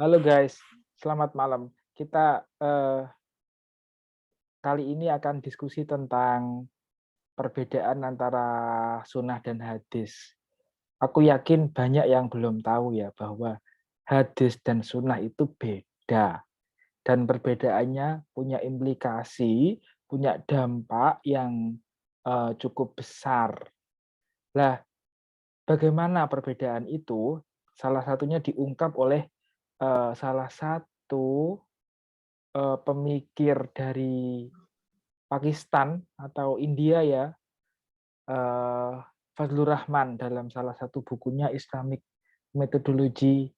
Halo guys, selamat malam. Kita kali ini akan diskusi tentang perbedaan antara sunnah dan hadis. Aku yakin banyak yang belum tahu ya bahwa hadis dan sunnah itu beda dan perbedaannya punya implikasi, punya dampak yang cukup besar. Lah, bagaimana perbedaan itu? Salah satunya diungkap oleh salah satu pemikir dari Pakistan atau India ya, eee, Fazlur Rahman dalam salah satu bukunya Methodology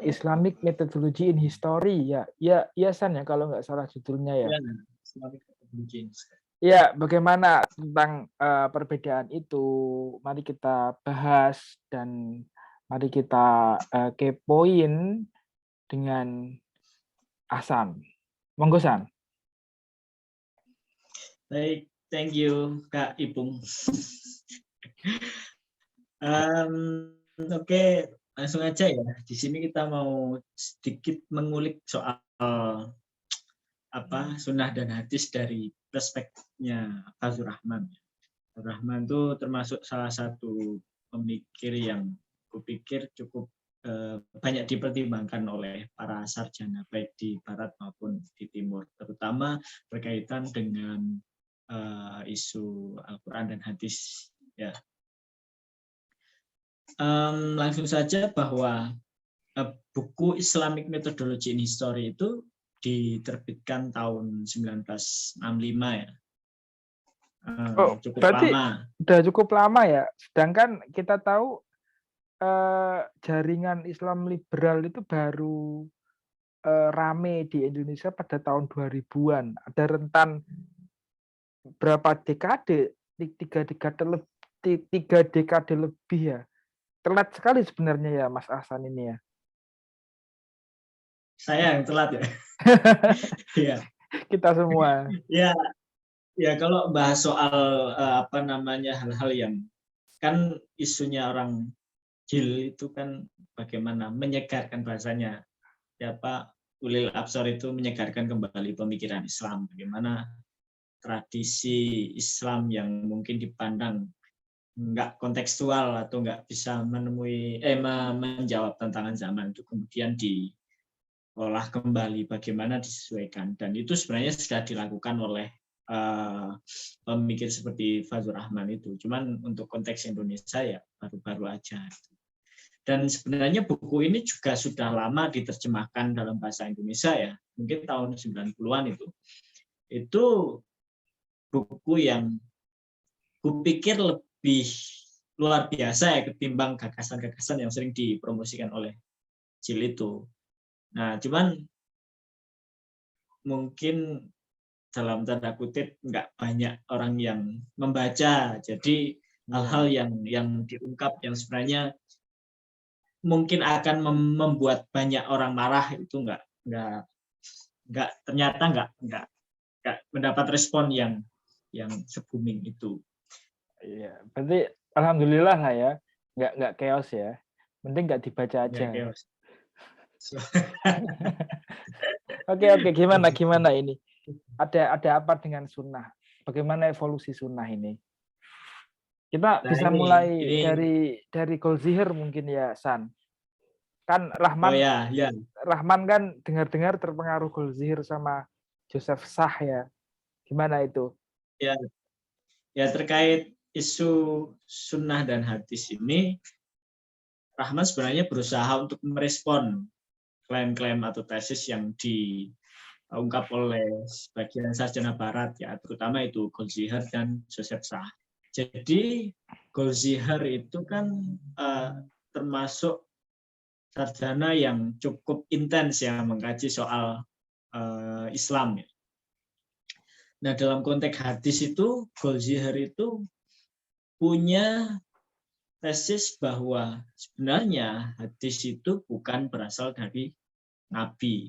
Islamic Methodology in History ya ya San ya kalau nggak salah judulnya ya. Ya, Islamic Religions. Ya, bagaimana tentang, perbedaan itu, mari kita bahas dan mari kita, kepoin dengan Hasan. Monggo San. Baik, thank you Kak Ipung. Oke, langsung aja ya. Di sini kita mau sedikit mengulik soal sunnah dan hadis dari perspektifnya Fazlur Rahman. Fazlur Rahman itu termasuk salah satu pemikir yang kupikir cukup banyak dipertimbangkan oleh para sarjana baik di barat maupun di timur, terutama berkaitan dengan isu Al-Quran dan hadis. Ya, langsung saja bahwa buku Islamic Methodology in History itu diterbitkan tahun 1965 ya. Oh, Cukup berarti lama. udah cukup lama ya? Sedangkan kita tahu, jaringan Islam liberal itu baru, rame di Indonesia pada tahun 2000-an. Ada rentan berapa dekade, 3 dekade lebih ya. Telat sekali sebenarnya ya Mas Ahsan ini ya. Saya yang telat ya. Iya. Kita semua. Ya, ya kalau bahas soal hal-hal yang kan isunya orang jil itu kan bagaimana menyegarkan bahasanya. Siapa ulil absar itu menyegarkan kembali pemikiran Islam, bagaimana tradisi Islam yang mungkin dipandang nggak kontekstual atau nggak bisa menjawab tantangan zaman itu kemudian diolah kembali, bagaimana disesuaikan, dan itu sebenarnya sudah dilakukan oleh pemikir seperti Fazlur Rahman itu. Cuman untuk konteks Indonesia ya baru-baru aja. Dan sebenarnya buku ini juga sudah lama diterjemahkan dalam bahasa Indonesia ya, mungkin tahun 90-an itu. Itu buku yang kupikir lebih luar biasa ya ketimbang gagasan-gagasan yang sering dipromosikan oleh Jil itu. Nah, cuman mungkin dalam tanda kutip nggak banyak orang yang membaca. Jadi hal-hal yang diungkap yang sebenarnya mungkin akan membuat banyak orang marah itu ternyata nggak mendapat respon yang se-booming itu. Iya, berarti alhamdulillah lah ya, nggak chaos ya. Penting nggak dibaca Nggak aja. chaos. Oke, gimana ini? Ada apa dengan sunnah? Bagaimana evolusi sunnah ini? Kita Nah bisa mulai dari Golzihir mungkin ya, San. Kan oh ya, Rahman kan dengar-dengar terpengaruh Golzihir sama Joseph Sah ya. Gimana itu? ya, ya terkait isu sunnah dan hadis ini, Rahman sebenarnya berusaha untuk merespon klaim-klaim atau tesis yang diungkap oleh sebagian sarjana barat ya, terutama itu Golzihir dan Joseph Sah. Jadi Golzihir itu kan termasuk sarjana yang cukup intens ya mengkaji soal Islam ya. Nah, dalam konteks hadis itu Golzihir itu punya tesis bahwa sebenarnya hadis itu bukan berasal dari Nabi,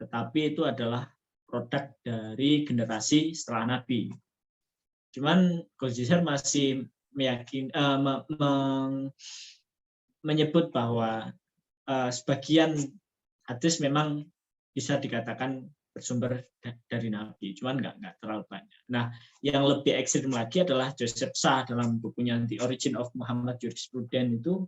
tetapi itu adalah produk dari generasi setelah Nabi. Cuman Golzihir masih menyebut bahwa sebagian hadis memang bisa dikatakan bersumber dari Nabi, cuman nggak terlalu banyak. Nah, yang lebih ekstrim lagi adalah Joseph Sah dalam bukunya The Origin of Muhammad Jurisprudence itu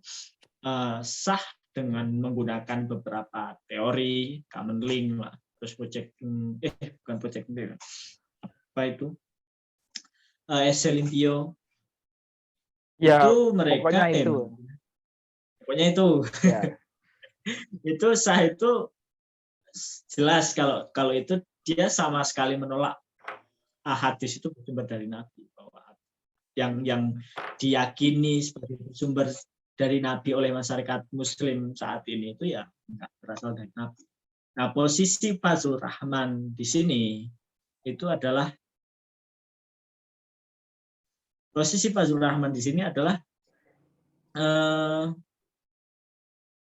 sah dengan menggunakan beberapa teori, common link lah, terus bukan projecting, apa itu, Eselimpio, Ya, itu mereka pokoknya itu ya. itu sah itu jelas kalau itu dia sama sekali menolak hadis itu bersumber dari Nabi, bahwa yang diyakini sebagai sumber dari Nabi oleh masyarakat Muslim saat ini itu ya nggak berasal dari Nabi. Nah, posisi Fazlur Rahman di sini itu adalah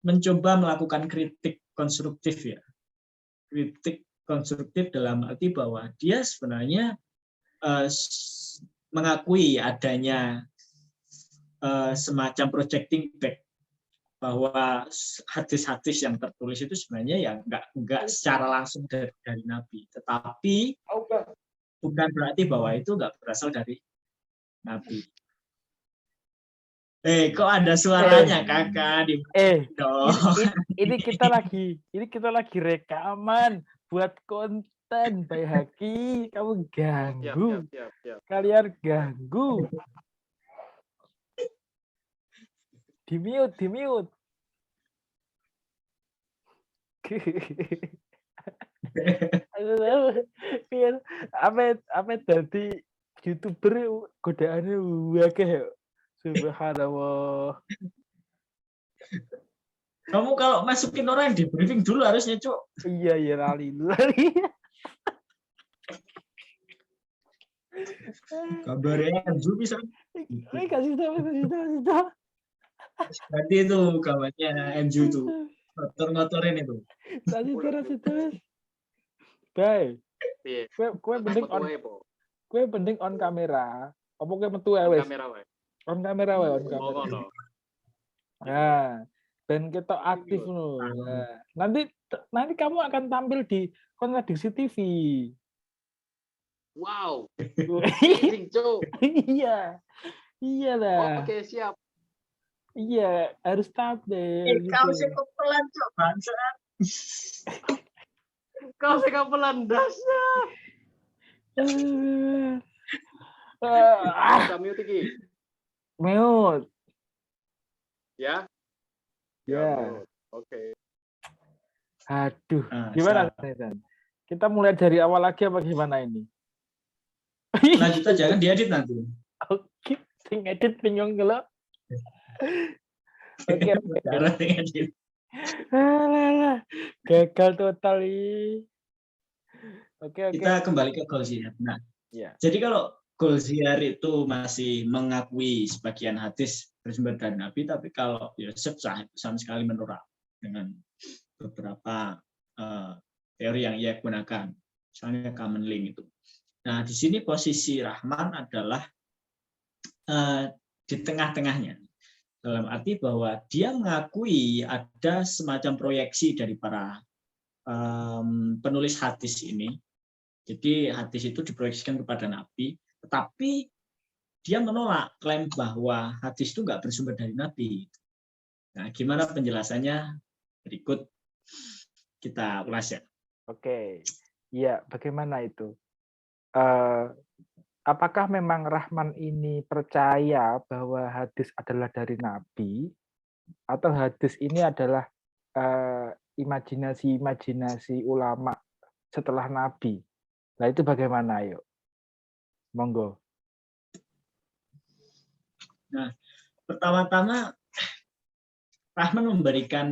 mencoba melakukan kritik konstruktif ya. Kritik konstruktif dalam arti bahwa dia sebenarnya mengakui adanya semacam projecting back, bahwa hadis-hadis yang tertulis itu sebenarnya ya nggak secara langsung dari Nabi, tetapi bukan berarti bahwa itu nggak berasal dari Nabi. Kok ada suaranya kakak? Ini kita lagi rekaman buat konten, Bay Haki. Kamu ganggu. Siap. Kalian ganggu. Di mute. Apa tadi YouTuber godaannya wakeh. Subhanallah. Kamu kalau masukin orang di briefing dulu harusnya, Cuk. Iya, lali. Kabarnya Enju bisa. Kasih tahu. Berarti itu kabarnya Enju tuh. Ngotor-ngotorin itu. Kasih tahu. Bye. Kue penting on kamera. Apa kue metu wes? On kamera wae. Nah, dan kita aktif loh. Nah, nanti kamu akan tampil di Kontradiksi TV. Wow. Iya lah. Oke, siap. Iya, harus tampil. Kau sih kepelan, Cok, bangsat. Kau sih kepelan dasar. Mute iki. Mute. Ya. Oke. Aduh, gimana Nathan? Kita mulai dari awal lagi apa gimana ini? Lanjut aja, kan diedit nanti. Oke, sing edit bingung kalau. Oke. Gagal total ini. Oke. Kita kembali ke Golziar. Nah, jadi kalau Golziar itu masih mengakui sebagian hadis bersumber dari Nabi, tapi kalau Yosef Sah itu sama sekali menolak dengan beberapa teori yang ia gunakan, misalnya common link itu. Nah, di sini posisi Rahman adalah di tengah-tengahnya, dalam arti bahwa dia mengakui ada semacam proyeksi dari para penulis hadis ini. Jadi hadis itu diproyeksikan kepada Nabi, tetapi dia menolak klaim bahwa hadis itu nggak bersumber dari Nabi. Nah, gimana penjelasannya? Berikut kita ulas ya. Oke, ya bagaimana itu? Apakah memang Rahman ini percaya bahwa hadis adalah dari Nabi, atau hadis ini adalah imajinasi ulama setelah Nabi? Nah, itu bagaimana, yuk? Monggo. Nah, pertama-tama Rahman memberikan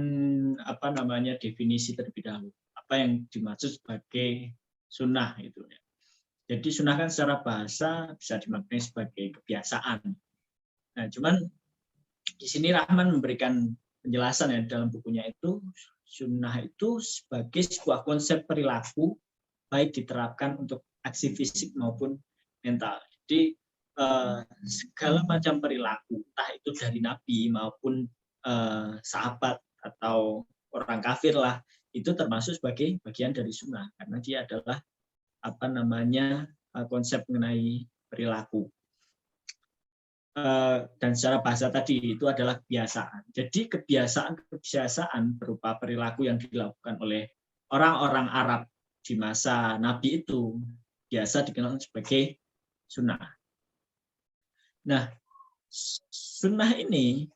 definisi terlebih dahulu. Apa yang dimaksud sebagai sunnah itu ya. Jadi sunnah kan secara bahasa bisa dimaknai sebagai kebiasaan. Nah, cuman di sini Rahman memberikan penjelasan ya dalam bukunya itu, sunnah itu sebagai sebuah konsep perilaku baik diterapkan untuk aksi fisik maupun mental. Jadi segala macam perilaku, entah itu dari Nabi maupun sahabat atau orang kafir lah, itu termasuk sebagai bagian dari sunnah karena dia adalah konsep mengenai perilaku. Dan secara bahasa tadi itu adalah kebiasaan. Jadi kebiasaan berupa perilaku yang dilakukan oleh orang-orang Arab di masa Nabi itu biasa dikenal sebagai sunnah. Nah, sunnah ini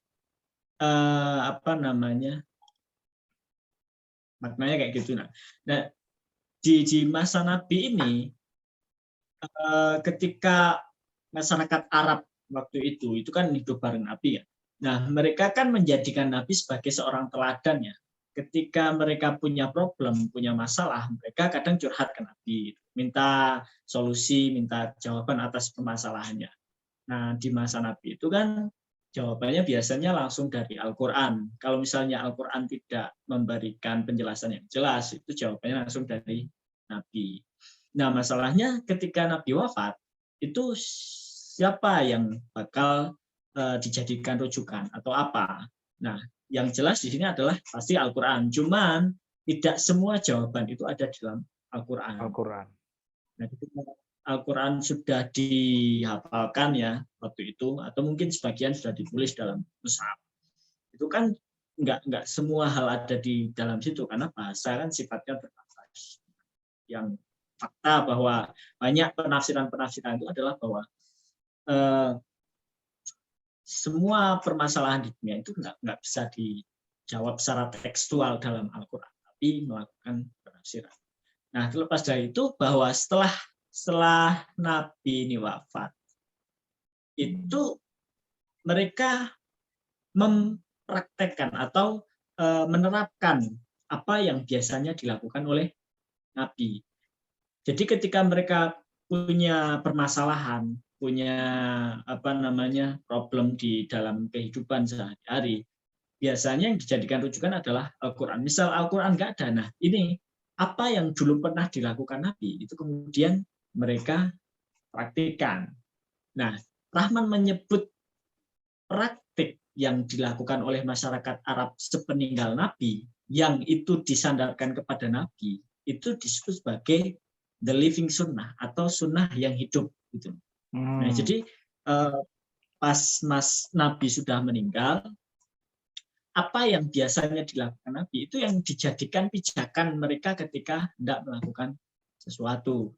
maknanya kayak gitu. Nah, di masa Nabi ini ketika masyarakat Arab waktu itu kan hidup bareng Nabi ya. Nah, mereka kan menjadikan Nabi sebagai seorang teladan ya. Ketika mereka punya problem, punya masalah, mereka kadang curhat ke Nabi, minta solusi, minta jawaban atas permasalahannya. Nah, di masa Nabi itu kan jawabannya biasanya langsung dari Al-Quran. Kalau misalnya Al-Quran tidak memberikan penjelasan yang jelas, itu jawabannya langsung dari Nabi. Nah, masalahnya ketika Nabi wafat, itu siapa yang bakal dijadikan rujukan atau apa? Nah, yang jelas di sini adalah pasti Al-Quran. Cuman tidak semua jawaban itu ada di dalam Al-Quran. Nah, ketika Al-Quran sudah dihafalkan ya waktu itu, atau mungkin sebagian sudah ditulis dalam mushaf. Itu kan nggak semua hal ada di dalam situ karena bahasa kan sifatnya terbatas. Yang fakta bahwa banyak penafsiran itu adalah bahwa semua permasalahan di dunia itu nggak bisa dijawab secara tekstual dalam Al-Quran, tapi melakukan penafsiran. Nah, terlepas dari itu bahwa setelah Nabi ini wafat, itu mereka mempraktekkan atau menerapkan apa yang biasanya dilakukan oleh Nabi. Jadi ketika mereka punya permasalahan, punya problem di dalam kehidupan sehari-hari, biasanya yang dijadikan rujukan adalah Al-Quran. Misal Al-Quran nggak ada, nah ini apa yang dulu pernah dilakukan Nabi, itu kemudian mereka praktikkan. Nah, Rahman menyebut praktik yang dilakukan oleh masyarakat Arab sepeninggal Nabi, yang itu disandarkan kepada Nabi, itu disebut sebagai the living sunnah atau sunnah yang hidup. Gitu. Nah, jadi pas Nabi sudah meninggal, apa yang biasanya dilakukan Nabi itu yang dijadikan pijakan mereka ketika hendak melakukan sesuatu.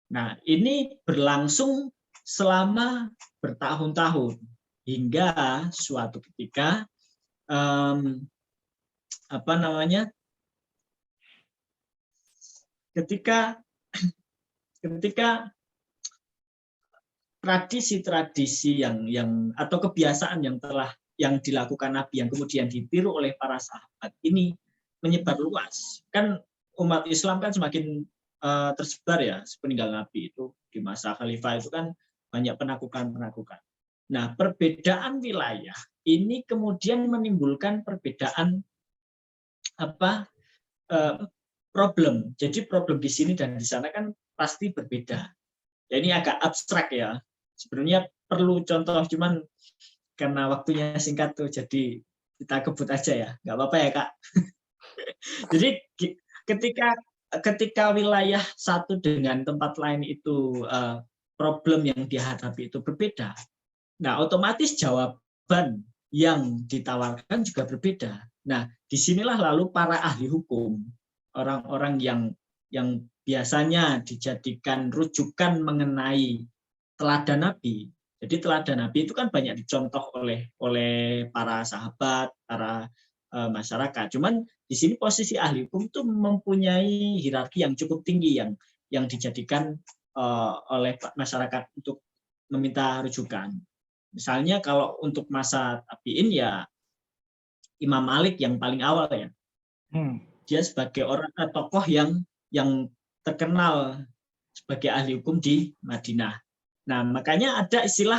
Nah, ini berlangsung selama bertahun-tahun hingga suatu ketika ketika tradisi-tradisi yang atau kebiasaan yang dilakukan Nabi yang kemudian ditiru oleh para sahabat ini menyebar luas. Kan umat Islam kan semakin tersebar ya sepeninggal Nabi itu di masa khalifah itu kan banyak penaklukan. Nah, perbedaan wilayah ini kemudian menimbulkan perbedaan problem. Jadi problem di sini dan di sana kan pasti berbeda. Ya, ini agak abstrak ya. Sebenarnya perlu contoh, cuman karena waktunya singkat tuh, jadi kita kebut aja ya. Nggak apa-apa ya, Kak. Jadi ketika wilayah satu dengan tempat lain itu problem yang dihadapi itu berbeda, nah otomatis jawaban yang ditawarkan juga berbeda. Nah, disinilah lalu para ahli hukum, orang-orang yang biasanya dijadikan rujukan mengenai teladan Nabi. Jadi teladan Nabi itu kan banyak dicontoh oleh para sahabat, para masyarakat. Cuman di sini posisi ahli hukum itu mempunyai hierarki yang cukup tinggi yang dijadikan oleh masyarakat untuk meminta rujukan. Misalnya kalau untuk masa tabi'in ya Imam Malik yang paling awal ya. Dia sebagai tokoh yang terkenal sebagai ahli hukum di Madinah. Nah, makanya ada istilah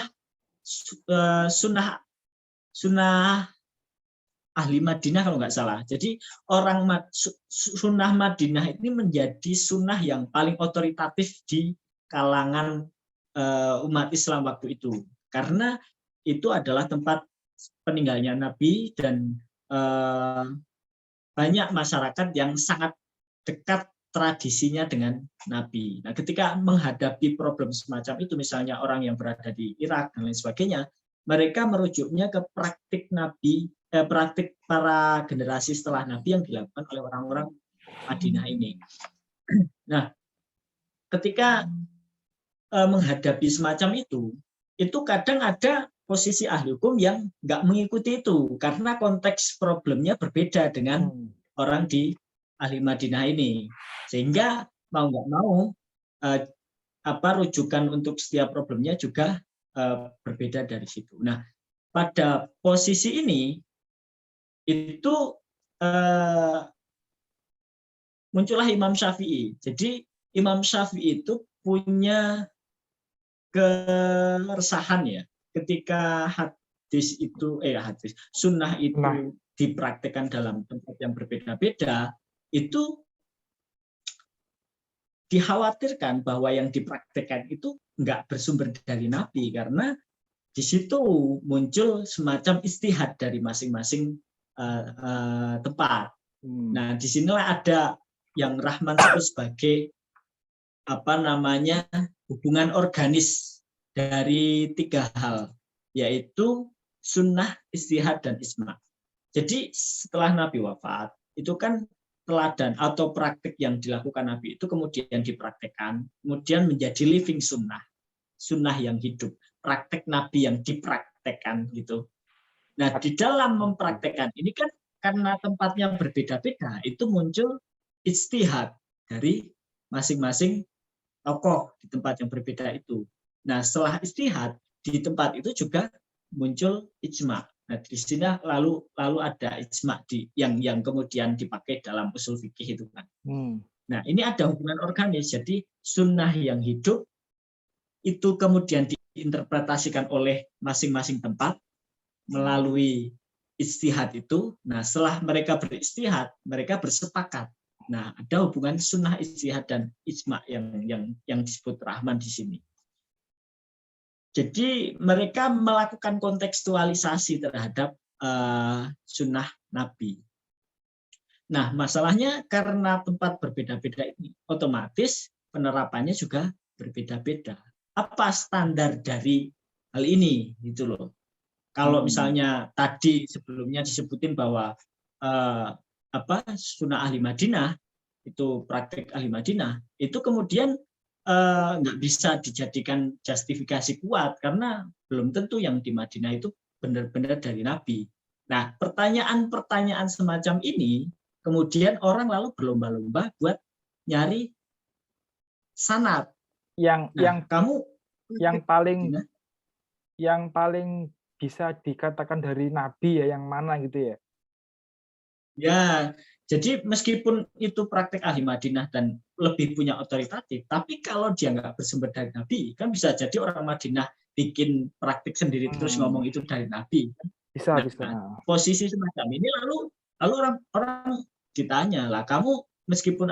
sunnah ahli Madinah kalau nggak salah. Jadi sunnah Madinah ini menjadi sunnah yang paling otoritatif di kalangan umat Islam waktu itu. Karena itu adalah tempat peninggalnya Nabi dan banyak masyarakat yang sangat dekat tradisinya dengan Nabi. Nah, ketika menghadapi problem semacam itu, misalnya orang yang berada di Irak dan lain sebagainya, mereka merujuknya ke praktik Nabi, praktik para generasi setelah Nabi yang dilakukan oleh orang-orang Madinah ini. Nah, ketika menghadapi semacam itu kadang ada posisi ahli hukum yang nggak mengikuti itu karena konteks problemnya berbeda dengan orang di ahli Madinah ini, sehingga mau nggak mau rujukan untuk setiap problemnya juga berbeda dari situ. Nah, pada posisi ini itu muncullah Imam Syafi'i. Jadi Imam Syafi'i itu punya keresahan ya ketika sunnah itu dipraktekkan dalam tempat yang berbeda-beda, itu dikhawatirkan bahwa yang dipraktekkan itu nggak bersumber dari Nabi, karena di situ muncul semacam ijtihad dari masing-masing tempat. Nah, disinilah ada yang Rahman sebut sebagai hubungan organis dari 3 hal, yaitu sunnah, ijtihad, dan ijma'. Jadi setelah Nabi wafat, itu kan teladan atau praktik yang dilakukan Nabi itu kemudian dipraktekkan, kemudian menjadi living sunnah, sunnah yang hidup, praktek Nabi yang dipraktekkan gitu. Nah, di dalam mempraktekkan ini kan karena tempatnya berbeda-beda, itu muncul ijtihad dari masing-masing tokoh di tempat yang berbeda itu. Nah, setelah ijtihad di tempat itu juga muncul ijma'. Nah, di sini lalu ada ijma' yang kemudian dipakai dalam usul fikih itu kan. Nah, ini ada hubungan organis. Jadi sunnah yang hidup itu kemudian diinterpretasikan oleh masing-masing tempat melalui ijtihad itu. Nah, setelah mereka berijtihad, mereka bersepakat. Nah, ada hubungan sunnah, ijtihad, dan ijma' yang disebut Rahman di sini. Jadi mereka melakukan kontekstualisasi terhadap sunnah Nabi. Nah, masalahnya karena tempat berbeda-beda ini, otomatis penerapannya juga berbeda-beda. Apa standar dari hal ini, gitu loh? Kalau misalnya tadi sebelumnya disebutin bahwa sunnah ahli Madinah, itu praktik ahli Madinah, itu kemudian nggak bisa dijadikan justifikasi kuat karena belum tentu yang di Madinah itu benar-benar dari Nabi. Nah, pertanyaan-pertanyaan semacam ini kemudian orang lalu berlomba-lomba buat nyari sanad. Yang paling bisa dikatakan dari Nabi ya, yang mana gitu ya? Ya, jadi meskipun itu praktek ahli Madinah dan lebih punya otoritatif, tapi kalau dia nggak bersumber dari Nabi, kan bisa jadi orang Madinah bikin praktik sendiri terus ngomong itu dari Nabi. Bisa. Nah, posisi semacam ini lalu orang ditanya lah, kamu meskipun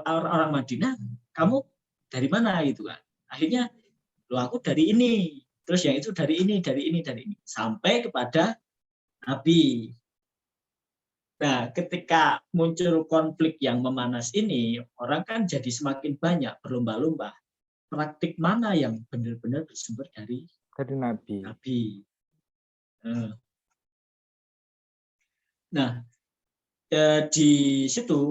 orang Madinah, kamu dari mana gitu kan? Akhirnya, aku dari ini, terus yang itu dari ini, sampai kepada Nabi. Nah, ketika muncul konflik yang memanas ini, orang kan jadi semakin banyak berlomba-lomba. Praktik mana yang benar-benar bersumber dari Nabi. Nah, di situ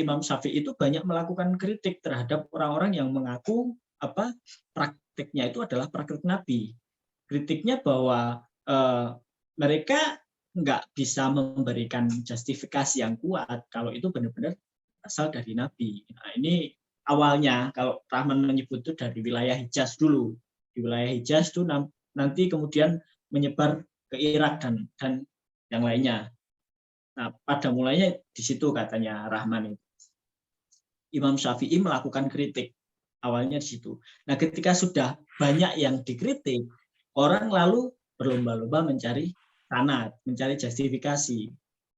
Imam Syafi'i itu banyak melakukan kritik terhadap orang-orang yang mengaku praktiknya itu adalah praktik Nabi. Kritiknya bahwa mereka nggak bisa memberikan justifikasi yang kuat kalau itu benar-benar asal dari Nabi. Nah, ini awalnya kalau Rahman menyebut itu dari wilayah Hijaz dulu. Di wilayah Hijaz itu nanti kemudian menyebar ke Irak dan yang lainnya. Nah, pada mulanya di situ katanya Rahman itu. Imam Syafi'i melakukan kritik. Awalnya di situ. Nah, ketika sudah banyak yang dikritik, orang lalu berlomba-lomba mencari sanad, mencari justifikasi.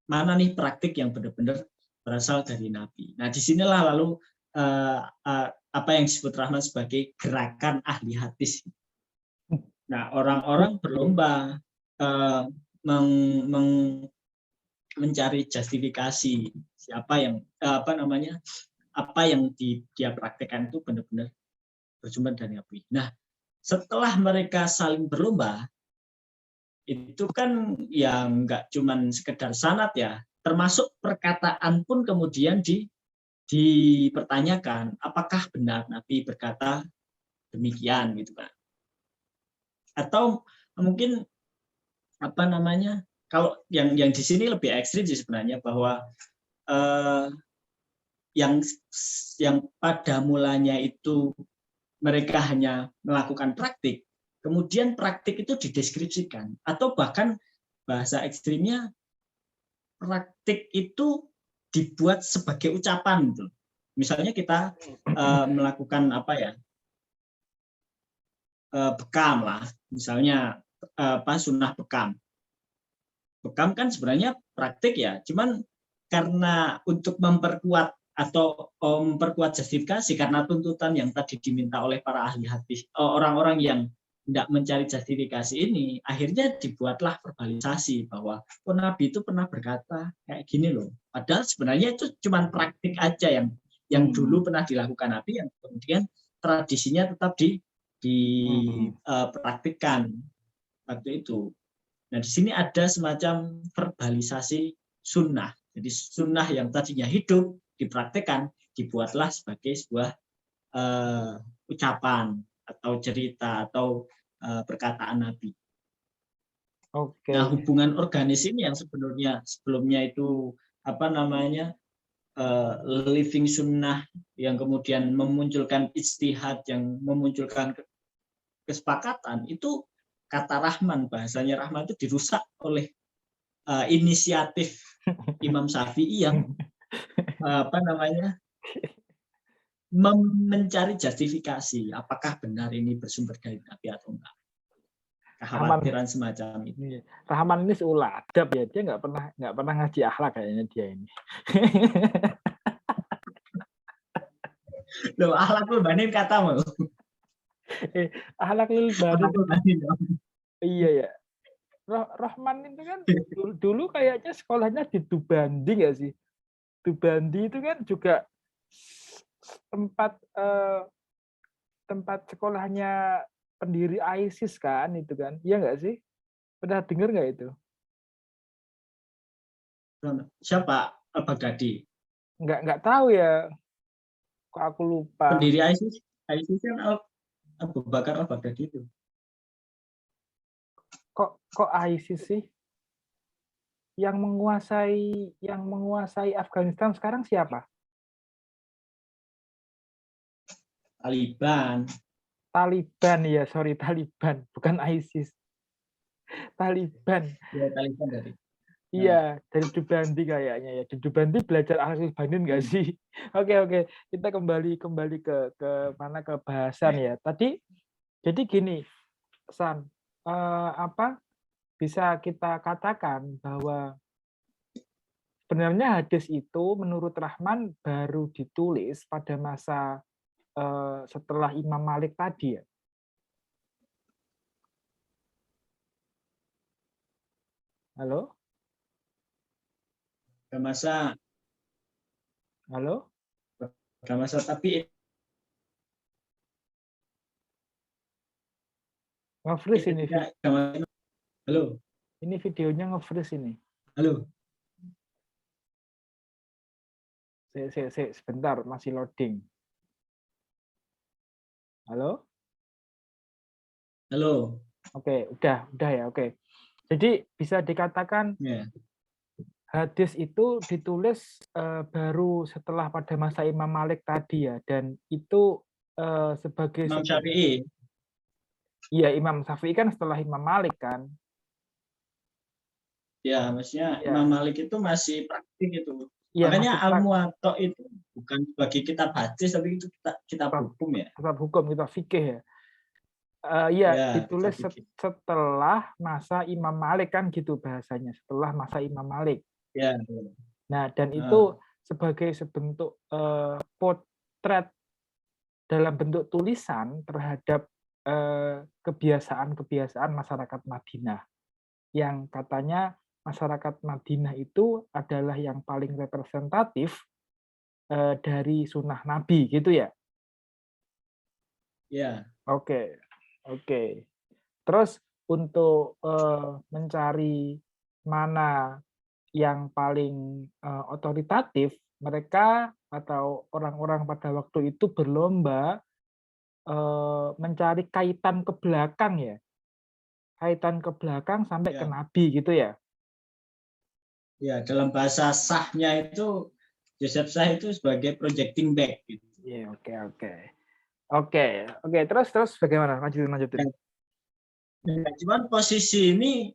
Mana nih praktik yang benar-benar berasal dari Nabi. Nah, disinilah lalu apa yang disebut Rahman sebagai gerakan ahli hadis. Nah, orang-orang berlomba mencari justifikasi siapa yang apa yang dia praktekkan itu benar-benar bersumber dari Nabi. Nah, setelah mereka saling berlomba, itu kan yang nggak cuman sekedar sanad ya, termasuk perkataan pun kemudian dipertanyakan, apakah benar Nabi berkata demikian gitu kan? Atau mungkin kalau yang di sini lebih ekstrim sih sebenarnya, bahwa yang pada mulanya itu mereka hanya melakukan praktik, kemudian praktik itu dideskripsikan, atau bahkan bahasa ekstrimnya praktik itu dibuat sebagai ucapan gitu. Misalnya kita melakukan bekam lah, misalnya sunnah bekam. Bekam kan sebenarnya praktik ya, cuman karena untuk memperkuat atau memperkuat justifikasi karena tuntutan yang tadi diminta oleh para ahli hadis, orang-orang yang tidak mencari justifikasi ini, akhirnya dibuatlah verbalisasi bahwa Nabi itu pernah berkata kayak gini loh. Padahal sebenarnya itu cuma praktik aja yang dulu pernah dilakukan Nabi, yang kemudian tradisinya tetap dipraktikkan waktu itu. Nah, di sini ada semacam verbalisasi sunnah. Jadi sunnah yang tadinya hidup dipraktikkan, dibuatlah sebagai sebuah ucapan atau cerita atau perkataan Nabi. Oke. Nah, hubungan organis ini yang sebelumnya itu living sunnah yang kemudian memunculkan ijtihad, yang memunculkan kesepakatan, itu kata Rahman, bahasanya Rahman itu dirusak oleh inisiatif Imam Syafi'i yang mencari justifikasi apakah benar ini bersumber dari Nabi atau enggak. Kekhawatiran semacam itu. Rahman ini seulah adab ya, dia nggak pernah ngaji akhlak kayaknya dia ini. Loh, akhlakul banin katamu. Akhlakul banin. Iya ya. Rahman itu kan dulu kayaknya sekolahnya di Dubandi nggak sih? Dubandi itu kan juga tempat sekolahnya pendiri ISIS kan itu kan, iya nggak sih? Pernah dengar nggak itu? Siapa? Al-Baghdadi? Nggak tahu ya, kok aku lupa. Pendiri ISIS kan Abu Bakar Al-Baghdadi itu. Kok ISIS sih? Yang menguasai Afghanistan sekarang siapa? Taliban ya, sorry, Taliban, bukan ISIS. Taliban. Ya, Taliban dari. Iya, dari Dubandi kayaknya ya. Di Dubandi belajar akhlakul banin nggak sih? Oke. Kita kembali ke mana, ke bahasan ya. Tadi jadi gini, San, bisa kita katakan bahwa sebenarnya hadis itu menurut Rahman baru ditulis pada masa setelah Imam Malik tadi ya. Halo? Halo? Tapi nge-freeze ini. Halo. Ini videonya nge-freeze ini. Halo. Sebentar, masih loading. Halo? Halo. Oke, udah ya, oke. Jadi bisa dikatakan hadis itu ditulis baru setelah pada masa Imam Malik tadi ya, dan itu sebagai Imam Syafi'i. Iya, Imam Syafi'i kan setelah Imam Malik kan. Ya, maksudnya Imam Malik itu masih praktik itu. Ya, makanya Al-Muwatta itu bukan bagi kitab hadis, tapi itu kitab hukum ya. Kitab hukum, kitab fikih ya. Ditulis setelah masa Imam Malik kan gitu bahasanya, setelah masa Imam Malik. Ya. Nah, dan itu sebagai sebentuk potret dalam bentuk tulisan terhadap kebiasaan-kebiasaan masyarakat Madinah yang katanya masyarakat Madinah itu adalah yang paling representatif dari sunnah Nabi, gitu ya? Ya. Oke, oke. Terus untuk mencari mana yang paling otoritatif, mereka atau orang-orang pada waktu itu berlomba mencari kaitan ke belakang ya, kaitan ke belakang sampai ke Ya. Nabi gitu ya? Ya, dalam bahasa sahnya itu Joseph Sah itu sebagai projecting back gitu. Iya, oke. Terus bagaimana? Lanjutin. Ya, cuman posisi ini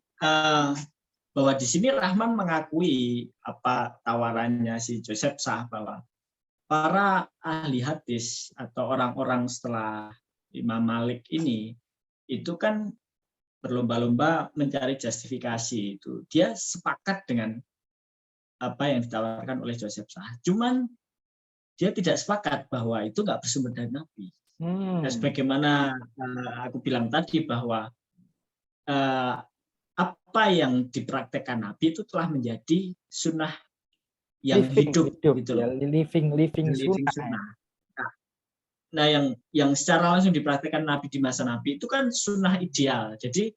bahwa di sini Rahman mengakui apa tawarannya si Joseph Sah bahwa para ahli hadis atau orang-orang setelah Imam Malik ini itu kan berlomba-lomba mencari justifikasi itu. Dia sepakat dengan apa yang ditawarkan oleh Joseph Sah. Cuman dia tidak sepakat bahwa itu nggak bersumber dari Nabi. Dan sebagaimana aku bilang tadi bahwa apa yang dipraktekkan Nabi itu telah menjadi sunnah yang hidup gitu ya, loh. living sunnah. Sunnah. Nah, yang secara langsung dipraktekkan Nabi di masa Nabi itu kan sunnah ideal. Jadi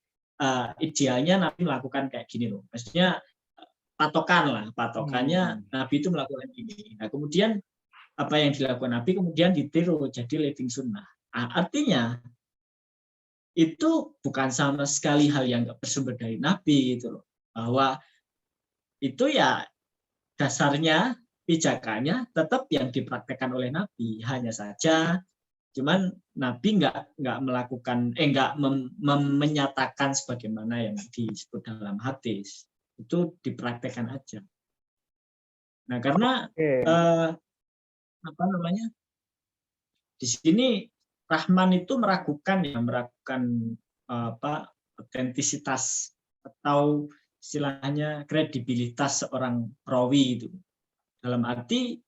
idealnya Nabi melakukan kayak gini loh. Maksudnya patokannya Nabi itu melakukan ini. Nah, kemudian apa yang dilakukan Nabi kemudian ditiru jadi living sunnah. Nah, artinya itu bukan sama sekali hal yang nggak bersumber dari Nabi gitu loh. Bahwa itu ya dasarnya pijakannya tetap yang dipraktekkan oleh Nabi, hanya saja cuman Nabi nggak melakukan menyatakan sebagaimana yang disebut dalam hadis, itu dipraktekkan aja. Nah, karena di sini Rahman itu meragukan otentisitas atau istilahnya kredibilitas seorang rawi itu. Dalam arti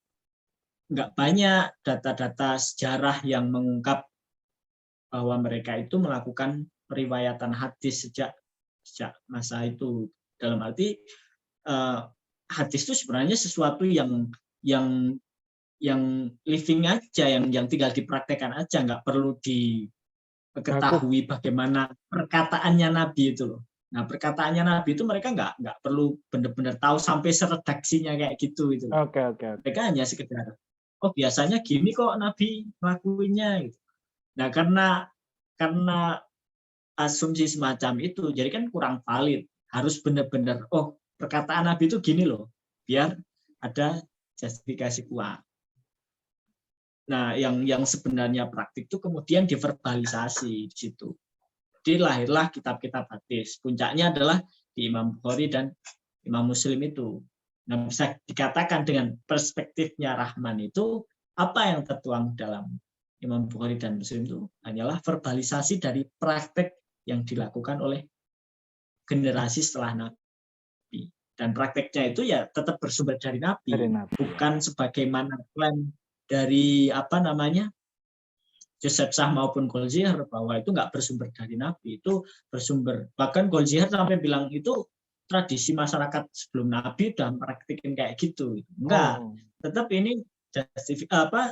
nggak banyak data-data sejarah yang mengungkap bahwa mereka itu melakukan periwayatan hadis sejak masa itu. Dalam arti hadis itu sebenarnya sesuatu yang living aja, yang tinggal dipraktekkan aja, nggak perlu diketahui bagaimana perkataannya Nabi itu loh. Nah, perkataannya Nabi itu mereka nggak perlu benar-benar tahu sampai seredaksinya kayak gitu itu. Oke. Mereka hanya sekedar, oh biasanya gini kok Nabi ngelakuinnya gitu. Nah, karena asumsi semacam itu, jadi kan kurang valid. Harus benar-benar, oh perkataan Nabi itu gini loh, biar ada justifikasi kuat. Nah, yang sebenarnya praktik itu kemudian diverbalisasi di situ. Jadi lahirlah kitab-kitab hadis. Puncaknya adalah di Imam Bukhari dan Imam Muslim itu. Nah, bisa dikatakan dengan perspektifnya Rahman itu, apa yang tertuang dalam Imam Bukhari dan Muslim itu hanyalah verbalisasi dari praktek yang dilakukan oleh generasi setelah Nabi. Dan prakteknya itu ya tetap bersumber dari Nabi. Bukan sebagaimana klaim dari Joseph Sah maupun Goldziher bahwa itu nggak bersumber dari Nabi, itu bersumber, bahkan Goldziher sampai bilang itu tradisi masyarakat sebelum Nabi udah praktikin kayak gitu. Enggak, tetap ini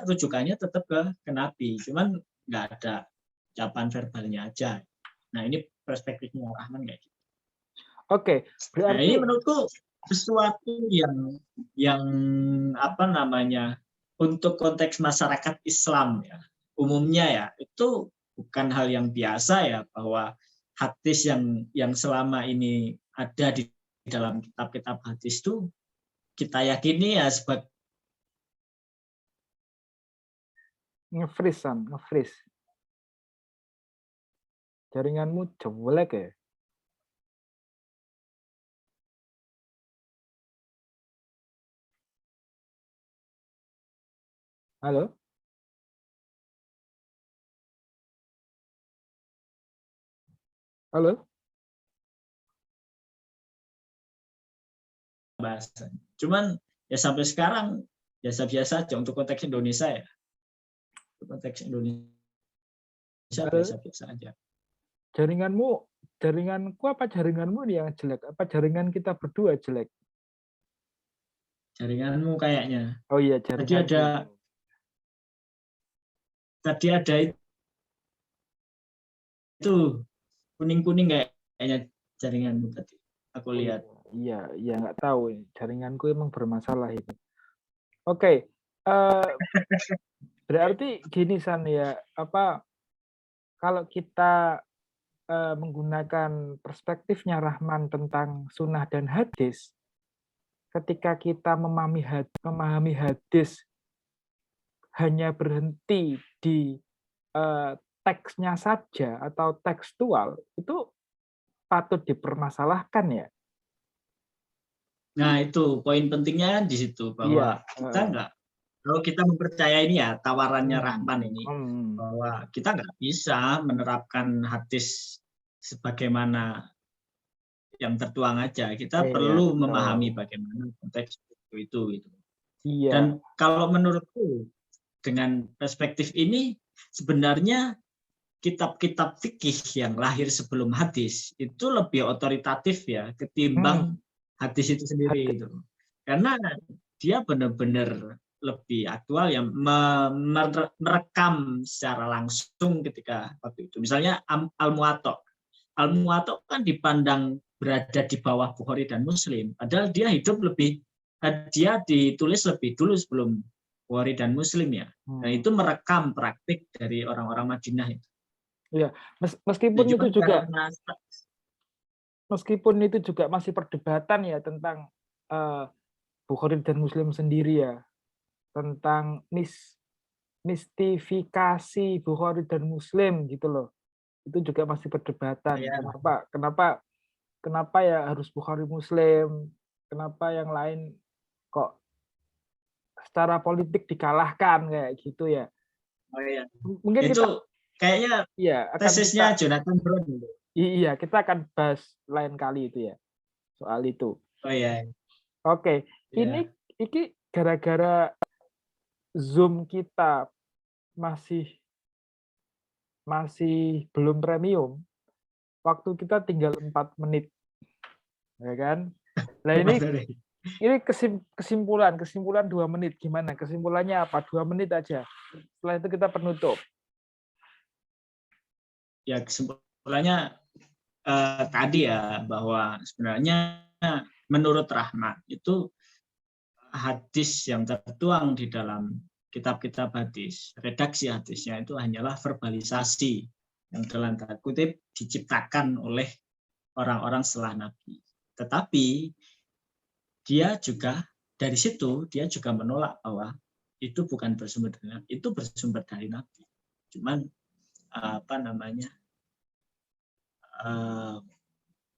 rujukannya tetap ke Nabi, cuman nggak ada ucapan verbalnya aja. Nah, ini perspektifnya Rahman kayak gitu. Oke, berarti nah, ini menurutku sesuatu yang untuk konteks masyarakat Islam ya, umumnya ya, itu bukan hal yang biasa ya, bahwa hadis yang selama ini ada di dalam kitab-kitab hadis itu kita yakini ya sebagai nge-freeze. Jaringanmu jelek ya? Halo? Halo? bahasa. Cuman ya sampai sekarang biasa-biasa aja untuk konteks Indonesia ya. Untuk konteks Indonesia biasa-biasa aja. Jaringanmu jaringanku apa jaringanmu nih yang jelek? Apa jaringan kita berdua jelek? Jaringanmu kayaknya. Oh iya, Tadi jaringanku. ada itu kuning-kuning kayaknya jaringanmu tadi. Aku lihat. Iya, nggak tahu. Jaringanku emang bermasalah itu. Oke, berarti gini San ya, kalau kita menggunakan perspektifnya Rahman tentang sunnah dan hadis, ketika kita memahami hadis hanya berhenti di teksnya saja atau tekstual, itu patut dipermasalahkan ya. Nah, itu poin pentingnya di situ, bahwa kalau kita mempercayai ini ya tawarannya Rahman ini, bahwa kita nggak bisa menerapkan hadis sebagaimana yang tertuang aja. Kita perlu memahami bagaimana konteks itu. Iya. Dan kalau menurutku dengan perspektif ini sebenarnya kitab-kitab fikih yang lahir sebelum hadis itu lebih otoritatif ya ketimbang hadis itu sendiri itu. Karena dia benar-benar lebih aktual yang merekam secara langsung ketika waktu itu. Misalnya Al-Muwatta. Al-Muwatta kan dipandang berada di bawah Bukhari dan Muslim, padahal dia ditulis lebih dulu sebelum Bukhari dan Muslim ya. Dan itu merekam praktik dari orang-orang Madinah itu. Iya, meskipun itu juga masih perdebatan ya tentang Bukhari dan Muslim sendiri ya, tentang mistifikasi Bukhari dan Muslim gitu loh. Itu juga masih perdebatan. Ya. Kenapa ya harus Bukhari Muslim? Kenapa yang lain kok secara politik dikalahkan kayak gitu ya? Oh iya. Mungkin itu kayaknya tesisnya Jonathan Brown gitu. Iya, kita akan bahas lain kali itu ya soal itu. Oh iya. Oke, ini gara-gara Zoom kita masih belum premium, waktu kita tinggal 4 menit, ya kan? Nah ini kesimpulan 2 menit gimana? Kesimpulannya apa? 2 menit aja. Setelah itu kita penutup. Ya kesimpulannya tadi ya, bahwa sebenarnya menurut Rahman itu hadis yang tertuang di dalam kitab-kitab hadis, redaksi hadisnya itu hanyalah verbalisasi yang dalam tanda kutip diciptakan oleh orang-orang setelah Nabi. Tetapi dia juga dari situ dia juga menolak bahwa itu bukan bersumber dari Nabi, itu bersumber dari Nabi. Cuman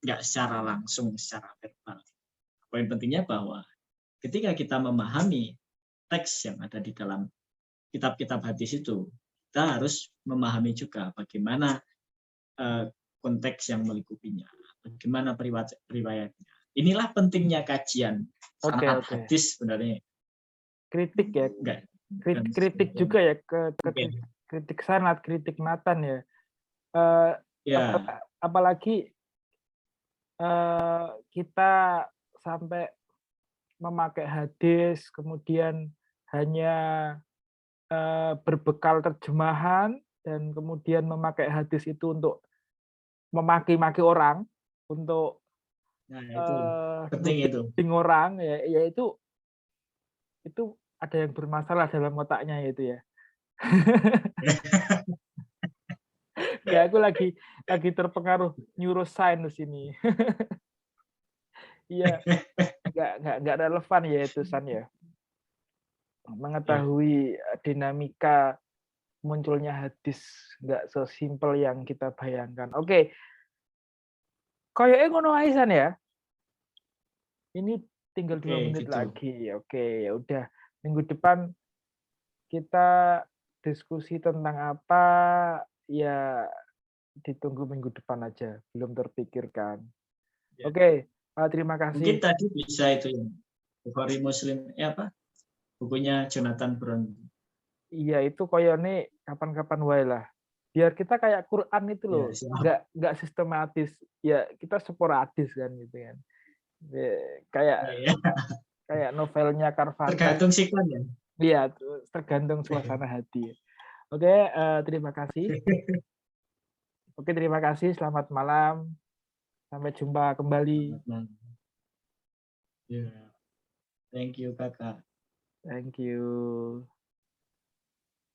nggak secara langsung, secara verbal. Poin pentingnya bahwa ketika kita memahami teks yang ada di dalam kitab-kitab hadis itu, kita harus memahami juga bagaimana konteks yang melingkupinya, bagaimana riwayatnya. Inilah pentingnya kajian sanad hadis sebenarnya. Kritik ya, kritik juga ya, kritik sanad, kritik matan ya. Apalagi kita sampai memakai hadis, kemudian hanya berbekal terjemahan, dan kemudian memakai hadis itu untuk memaki-maki orang, untuk penting itu orang ya itu ada yang bermasalah dalam otaknya itu ya. Ya aku lagi terpengaruh neuroscience ini. Iya, nggak relevan ya itu San ya. Mengetahui dinamika munculnya hadis nggak sesimpel yang kita bayangkan. Oke. Kayaknya ngono ae San ya. Ini tinggal 2 menit gitu. lagi. Oke, ya udah. Minggu depan kita diskusi tentang apa ya, ditunggu minggu depan aja, belum terpikirkan. Ya. Oke, terima kasih. Mungkin tadi bisa itu yang Bukhari Muslim bukunya Jonathan Brown. Iya, itu koyone kapan-kapan wae lah. biar kita kayak Quran itu loh, Ya, siap. nggak sistematis, ya kita sporadis kan gitu kan. Kayak Iya. kayak novelnya Carvata. Tergantung sikon ya. Iya, tergantung suasana hati. Oke, terima kasih. Oke, terima kasih. Selamat malam. Sampai jumpa kembali. Ya. Thank you, Kakak. Thank you.